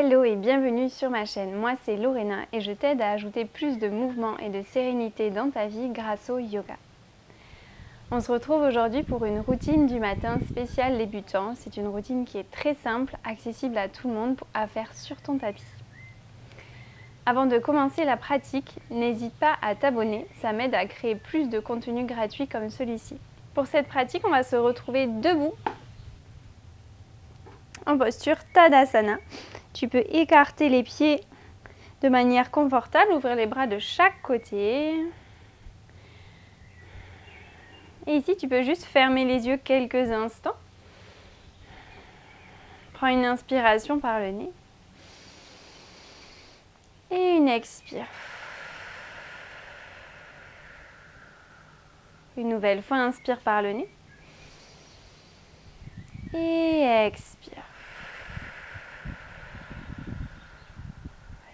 Hello et bienvenue sur ma chaîne, moi c'est Lorena et je t'aide à ajouter plus de mouvement et de sérénité dans ta vie grâce au yoga. On se retrouve aujourd'hui pour une routine du matin spéciale débutant. C'est une routine qui est très simple, accessible à tout le monde à faire sur ton tapis. Avant de commencer la pratique, n'hésite pas à t'abonner, ça m'aide à créer plus de contenu gratuit comme celui-ci. Pour cette pratique, on va se retrouver debout en posture Tadasana. Tu peux écarter les pieds de manière confortable, ouvrir les bras de chaque côté. Et ici, tu peux juste fermer les yeux quelques instants. Prends une inspiration par le nez. Et une expire. Une nouvelle fois, inspire par le nez. Et expire.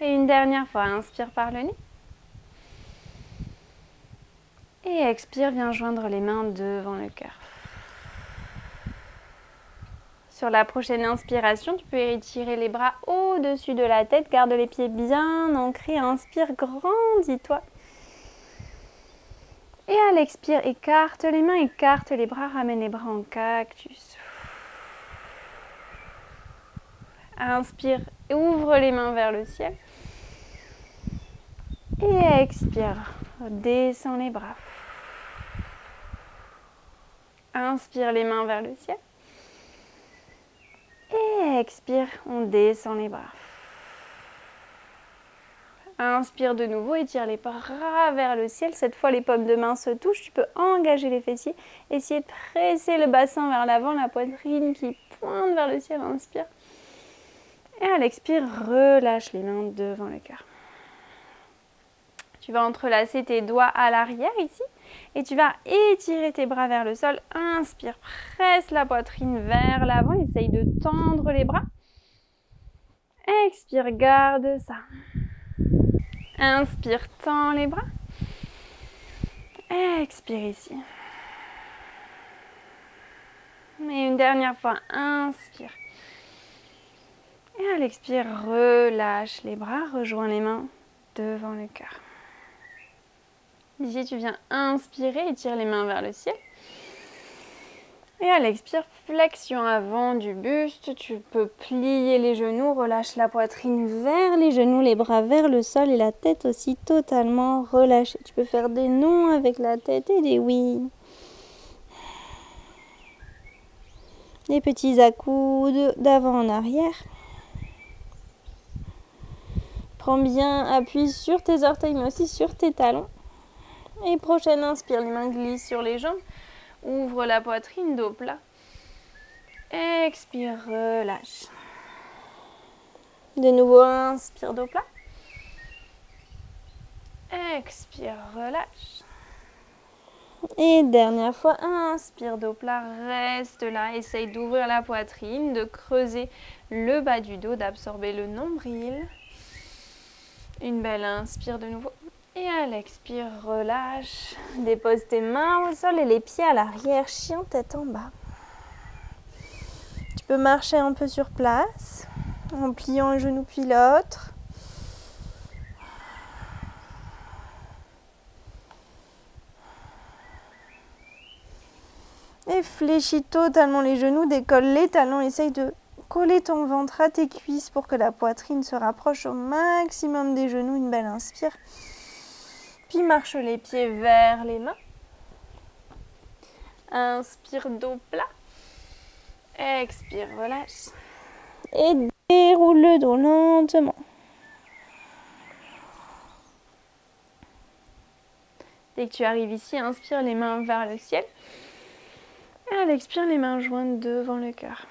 Et une dernière fois, inspire par le nez. Et expire, viens joindre les mains devant le cœur. Sur la prochaine inspiration, tu peux étirer les bras au-dessus de la tête. Garde les pieds bien ancrés. Inspire, grandis-toi. Et à l'expire, écarte les mains, écarte les bras, ramène les bras en cactus. Inspire, ouvre les mains vers le ciel. Et expire, descends les bras. Inspire les mains vers le ciel. Et expire, on descend les bras. Inspire de nouveau, étire les bras vers le ciel. Cette fois, les paumes de main se touchent. Tu peux engager les fessiers. Essayer de presser le bassin vers l'avant, la poitrine qui pointe vers le ciel. Inspire. Et à l'expire, relâche les mains devant le cœur. Tu vas entrelacer tes doigts à l'arrière ici. Et tu vas étirer tes bras vers le sol. Inspire, presse la poitrine vers l'avant. Essaye de tendre les bras. Expire, garde ça. Inspire, tends les bras. Expire ici. Et une dernière fois, inspire. Et à l'expire, relâche les bras, rejoins les mains devant le cœur. Ici, tu viens inspirer, étire les mains vers le ciel. Et à l'expire, flexion avant du buste. Tu peux plier les genoux, relâche la poitrine vers les genoux, les bras vers le sol et la tête aussi totalement relâchée. Tu peux faire des non avec la tête et des oui. Des petits à-coudes d'avant en arrière. Prends bien appui sur tes orteils mais aussi sur tes talons. Et prochaine inspire, les mains glissent sur les jambes. Ouvre la poitrine, dos plat. Expire, relâche. De nouveau, inspire, dos plat. Expire, relâche. Et dernière fois, inspire, dos plat, reste là. Essaye d'ouvrir la poitrine, de creuser le bas du dos, d'absorber le nombril. Une belle inspire de nouveau. Et à l'expire, relâche. Dépose tes mains au sol et les pieds à l'arrière, chien tête en bas. Tu peux marcher un peu sur place, en pliant un genou puis l'autre. Et fléchis totalement les genoux, décolle les talons, essaye de coller ton ventre à tes cuisses pour que la poitrine se rapproche au maximum des genoux. Une belle inspire. Puis marche les pieds vers les mains. Inspire, dos plat. Expire, relâche. Et déroule le dos lentement. Dès que tu arrives ici, inspire les mains vers le ciel. Et à l'expire, les mains jointes devant le cœur.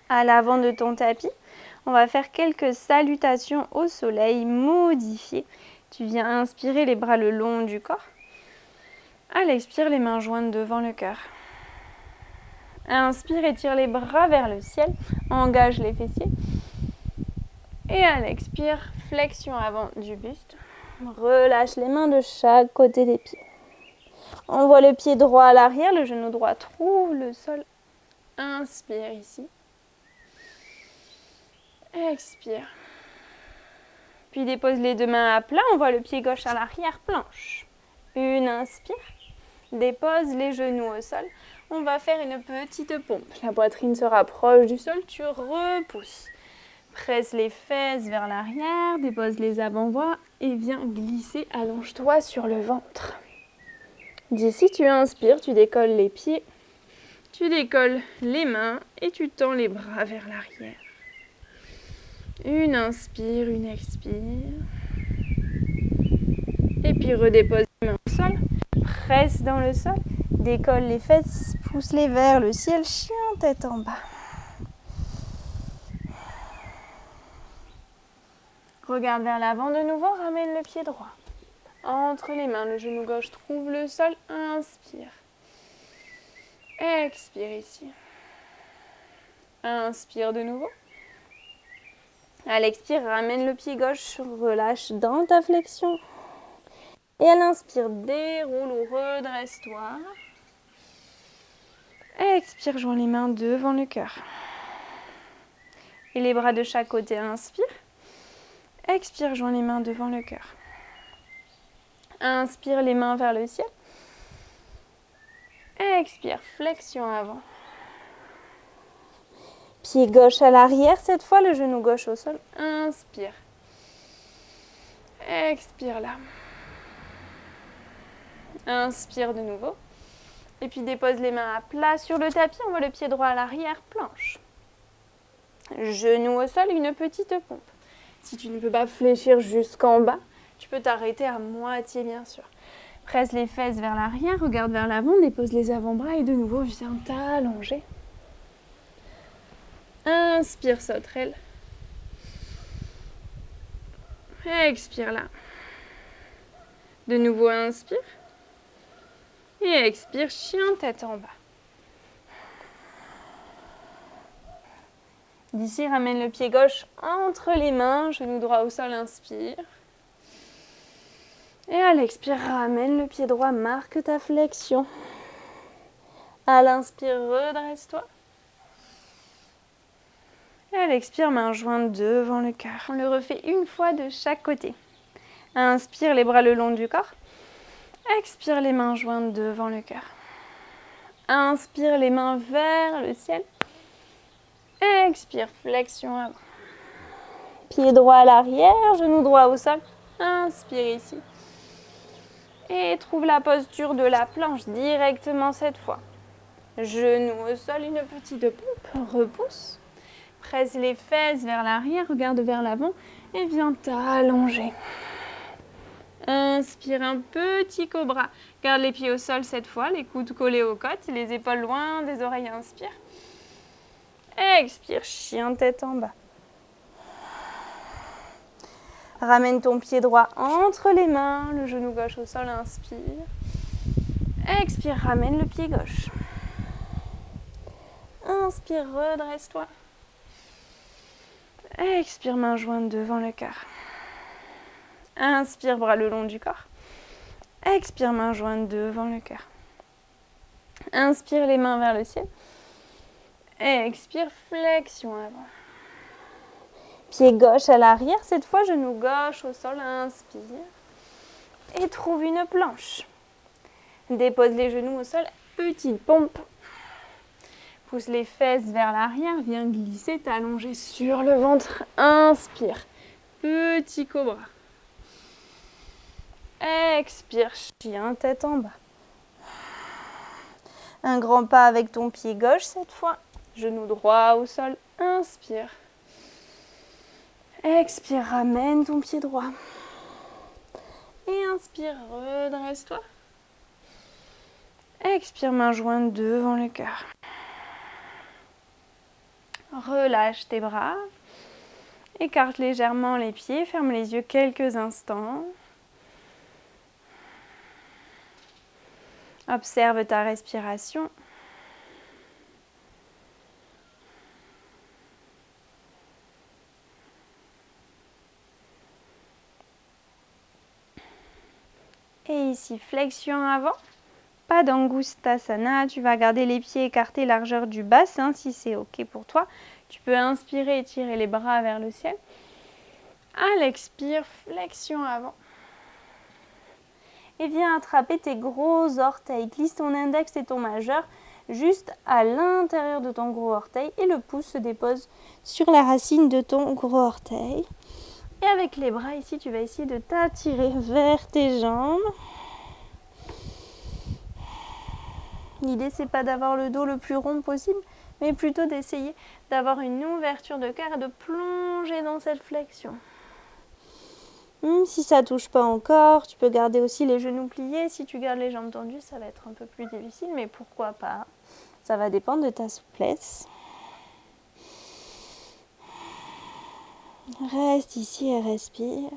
À l'avant de ton tapis, on va faire quelques salutations au soleil modifiées. Tu viens inspirer les bras le long du corps. À l'expire, les mains jointes devant le cœur. Inspire, étire les bras vers le ciel. Engage les fessiers. Et à l'expire, flexion avant du buste. Relâche les mains de chaque côté des pieds. Envoie le pied droit à l'arrière, le genou droit trouve le sol. Inspire ici. Expire. Puis dépose les deux mains à plat, on voit le pied gauche à l'arrière, planche. Une inspire, dépose les genoux au sol. On va faire une petite pompe. La poitrine se rapproche du sol, tu repousses. Presse les fesses vers l'arrière, dépose les avant-bras et viens glisser, allonge-toi sur le ventre. D'ici, tu inspires, tu décolles les pieds, tu décolles les mains et tu tends les bras vers l'arrière. Une inspire, une expire. Et puis redépose les mains au sol, presse dans le sol, décolle les fesses, pousse-les vers le ciel, chien tête en bas. Regarde vers l'avant de nouveau, ramène le pied droit. Entre les mains, le genou gauche trouve le sol, inspire. Expire ici. Inspire de nouveau. À l'expire, ramène le pied gauche, relâche dans ta flexion. Et à l'inspire, déroule ou redresse-toi. Expire, joins les mains devant le cœur. Et les bras de chaque côté, inspire. Expire, joins les mains devant le cœur. Inspire, les mains vers le ciel. Expire, flexion avant. Pied gauche à l'arrière, cette fois le genou gauche au sol. Inspire. Expire là. Inspire de nouveau. Et puis dépose les mains à plat sur le tapis. On voit le pied droit à l'arrière, planche. Genou au sol, une petite pompe. Si tu ne peux pas fléchir jusqu'en bas, tu peux t'arrêter à moitié bien sûr. Presse les fesses vers l'arrière, regarde vers l'avant, dépose les avant-bras et de nouveau viens t'allonger. Inspire, sauterelle. Expire là. De nouveau, inspire. Et expire, chien tête en bas. D'ici, ramène le pied gauche entre les mains, genou droit au sol, inspire. Et à l'expire, ramène le pied droit, marque ta flexion. À l'inspire, redresse-toi. Et à l'expire, main jointe devant le cœur. On le refait une fois de chaque côté. Inspire, les bras le long du corps. Expire, les mains jointes devant le cœur. Inspire, les mains vers le ciel. Expire, flexion avant. Pied droit à l'arrière, genou droit au sol. Inspire ici. Et trouve la posture de la planche directement cette fois. Genou au sol, une petite pompe. Repousse. Presse les fesses vers l'arrière, regarde vers l'avant et viens t'allonger. Inspire, un petit cobra. Garde les pieds au sol cette fois, les coudes collés aux côtes, les épaules loin des oreilles. Inspire. Expire, chien tête en bas. Ramène ton pied droit entre les mains, le genou gauche au sol, inspire. Expire, ramène le pied gauche. Inspire, redresse-toi. Expire, main jointe devant le cœur. Inspire, bras le long du corps. Expire, main jointe devant le cœur. Inspire, les mains vers le ciel. Expire, flexion avant. Pied gauche à l'arrière, cette fois genou gauche au sol, inspire. Et trouve une planche. Dépose les genoux au sol, petite pompe. Pousse les fesses vers l'arrière, viens glisser, t'allonger sur le ventre. Inspire, petit cobra. Expire, chien tête en bas. Un grand pas avec ton pied gauche cette fois. Genou droit au sol, inspire. Expire, ramène ton pied droit. Et inspire, redresse-toi. Expire, main jointe devant le cœur. Relâche tes bras. Écarte légèrement les pieds, ferme les yeux quelques instants. Observe ta respiration. Et ici, flexion avant. Pas d'Angustasana. Tu vas garder les pieds écartés largeur du bassin si c'est OK pour toi. Tu peux inspirer, étirer les bras vers le ciel. À l'expire, flexion avant. Et viens attraper tes gros orteils. Glisse ton index et ton majeur juste à l'intérieur de ton gros orteil et le pouce se dépose sur la racine de ton gros orteil. Et avec les bras ici, tu vas essayer de t'attirer vers tes jambes. L'idée, c'est pas d'avoir le dos le plus rond possible, mais plutôt d'essayer d'avoir une ouverture de cœur et de plonger dans cette flexion. Si ça touche pas encore, tu peux garder aussi les genoux pliés. Si tu gardes les jambes tendues, ça va être un peu plus difficile, mais pourquoi pas? Ça va dépendre de ta souplesse. Reste ici et respire.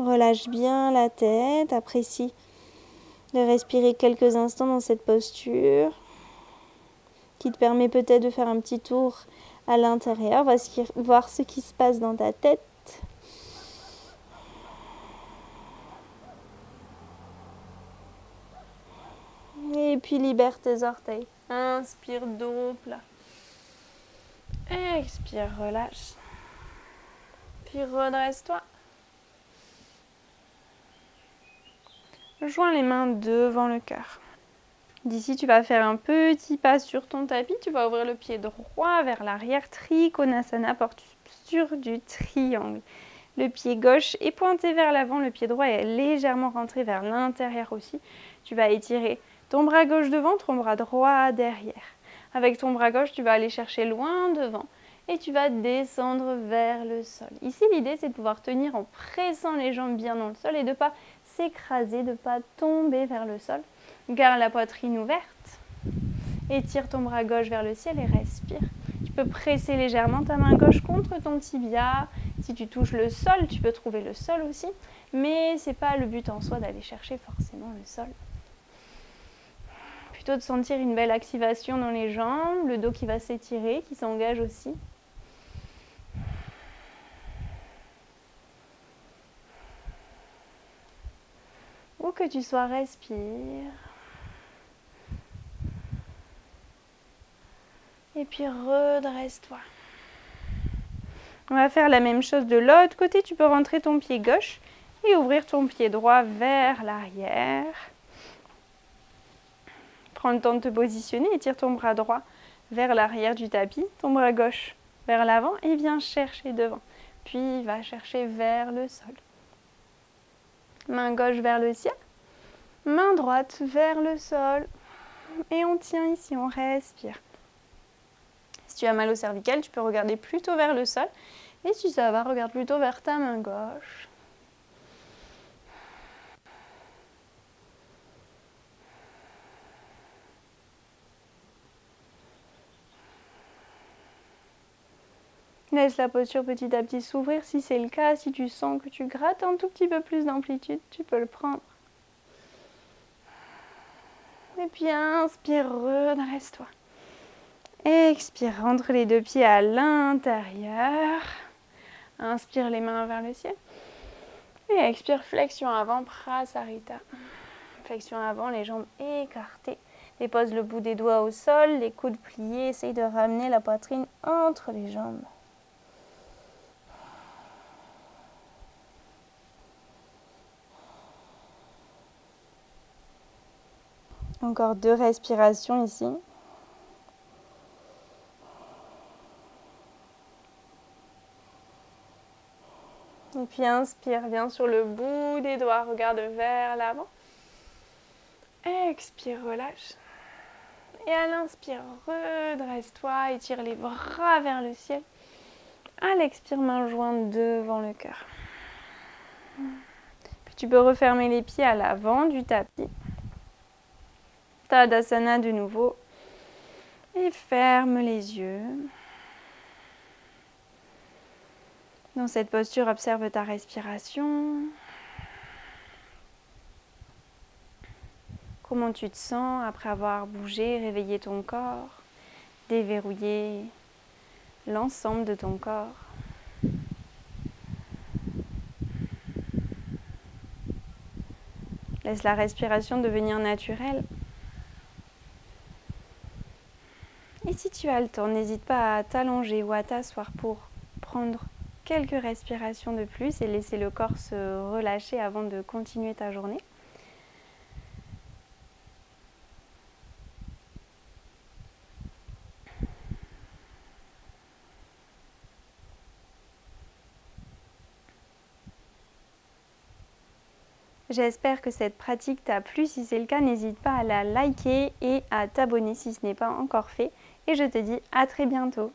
Relâche bien la tête, apprécie de respirer quelques instants dans cette posture qui te permet peut-être de faire un petit tour à l'intérieur. Va voir ce qui se passe dans ta tête. Et puis libère tes orteils. Inspire, dos plat. Expire, relâche. Puis redresse-toi. Joins les mains devant le cœur. D'ici, tu vas faire un petit pas sur ton tapis. Tu vas ouvrir le pied droit vers l'arrière. Trikonasana, posture du triangle. Le pied gauche est pointé vers l'avant. Le pied droit est légèrement rentré vers l'intérieur aussi. Tu vas étirer ton bras gauche devant, ton bras droit derrière. Avec ton bras gauche, tu vas aller chercher loin devant. Et tu vas descendre vers le sol. Ici, l'idée, c'est de pouvoir tenir en pressant les jambes bien dans le sol et de ne pas s'écraser, de ne pas tomber vers le sol. Garde la poitrine ouverte. Étire ton bras gauche vers le ciel et respire. Tu peux presser légèrement ta main gauche contre ton tibia. Si tu touches le sol, tu peux trouver le sol aussi. Mais ce n'est pas le but en soi d'aller chercher forcément le sol. Plutôt de sentir une belle activation dans les jambes, le dos qui va s'étirer, qui s'engage aussi. Où que tu sois, respire. Et puis redresse-toi. On va faire la même chose de l'autre côté. Tu peux rentrer ton pied gauche et ouvrir ton pied droit vers l'arrière. Prends le temps de te positionner. Étire ton bras droit vers l'arrière du tapis. Ton bras gauche vers l'avant et viens chercher devant. Puis va chercher vers le sol. Main gauche vers le ciel. Main droite vers le sol. Et on tient ici, on respire. Si tu as mal au cervical, tu peux regarder plutôt vers le sol. Et si ça va, regarde plutôt vers ta main gauche. Laisse la posture petit à petit s'ouvrir si c'est le cas. Si tu sens que tu grattes un tout petit peu plus d'amplitude, tu peux le prendre. Et puis inspire, redresse-toi. Expire, rentre les deux pieds à l'intérieur. Inspire les mains vers le ciel. Et expire, flexion avant, prasarita. Flexion avant, les jambes écartées. Dépose le bout des doigts au sol, les coudes pliés. Essaye de ramener la poitrine entre les jambes. Encore 2 respirations ici. Et puis inspire, viens sur le bout des doigts, regarde vers l'avant. Expire, relâche. Et à l'inspire, redresse-toi, étire les bras vers le ciel. À l'expire, main jointe devant le cœur. Puis tu peux refermer les pieds à l'avant du tapis. Tadasana de nouveau. Et ferme les yeux. Dans cette posture, observe ta respiration. Comment tu te sens après avoir bougé, réveillé ton corps, déverrouillé l'ensemble de ton corps. Laisse la respiration devenir naturelle. Et si tu as le temps, n'hésite pas à t'allonger ou à t'asseoir pour prendre quelques respirations de plus et laisser le corps se relâcher avant de continuer ta journée. J'espère que cette pratique t'a plu. Si c'est le cas, n'hésite pas à la liker et à t'abonner si ce n'est pas encore fait. Et je te dis à très bientôt.